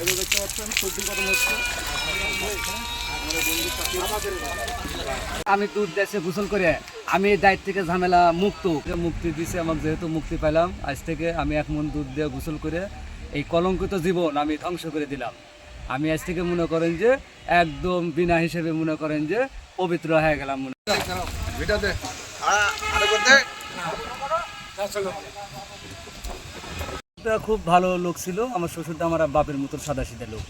দেখতে পাচ্ছেন সর্দি গরম হচ্ছে। আমি দুধ দেশে গোসল করে আমি এই দায়িত্ব থেকে ঝামেলা মুক্তি দিছে আমাকে, যেহেতু মুক্তি পেলাম আজ থেকে আমি 1 মণ দুধ দিয়ে গোসল করে এই কলঙ্কিত জীবন আমি ধ্বংস করে দিলাম। আমি আজ থেকে মনে করেন যে একদম বিনা হিসেবে মনে করেন যে পবিত্র হয়ে গেলাম। খুব ভালো লোক ছিল আমার শ্বশুরটা, আমার বাপের মতো সাদাসিধা লোক।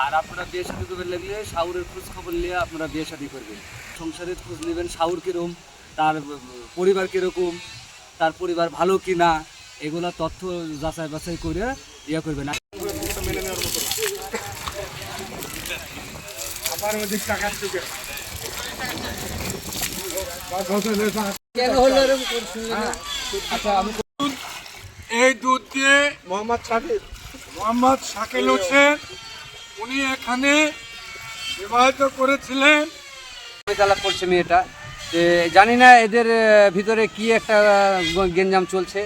আর আপনারা বিয়ে শাদী করবেন লাগলে শাহুরের খোঁজ খবর নিয়ে আপনারা বিয়ে শাদী করবেন, সংসারের খোঁজ নেবেন, শাহুর কীরকম, তার পরিবার কীরকম, তার পরিবার ভালো কি না, এগুলো তথ্য যাচাই বাছাই করে ইয়ে করবেন। এই দুধ দিয়ে মোহাম্মদ শাকিল হোসেন উনি এখানে বিবাহিত করেছিলেন। তালাক করছে মেয়েটা, জানি না এদের ভিতরে কি একটা গেঞ্জাম চলছে,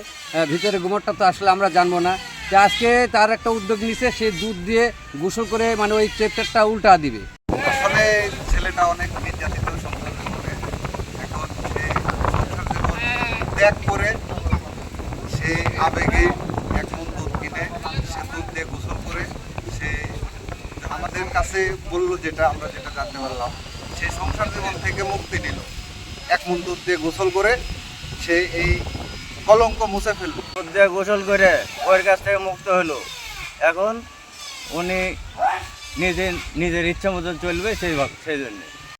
ভিতরে গোমরটা তো আসলে আমরা জানবো না। যে আজকে তার একটা উদ্যোগ নিছে, সে দুধ দিয়ে গোসল করে মানে ওই চ্যাপ্টারটা উল্টা দিবে। আসলে ছেলেটা অনেক নির্যাতিত সংসার করে, এখন সে সংসার জীবন ত্যাগ করে সে আবেগে 1 মণ দুধ কিনে সে দুধ দিয়ে গোসল করে সে আমাদের কাছে বললো, যেটা আমরা যেটা জানতে পারলাম, সে সংসার জীবন থেকে মুক্তি নিল। 1 মণ দুধ দিয়ে গোসল করে সে এই কলঙ্ক মুছে ফেললো। দুধ দিয়ে গোসল করে ওর কাছ থেকে মুক্ত হলো। এখন উনি নিজের ইচ্ছা মতন চলবে সেই জন্যে।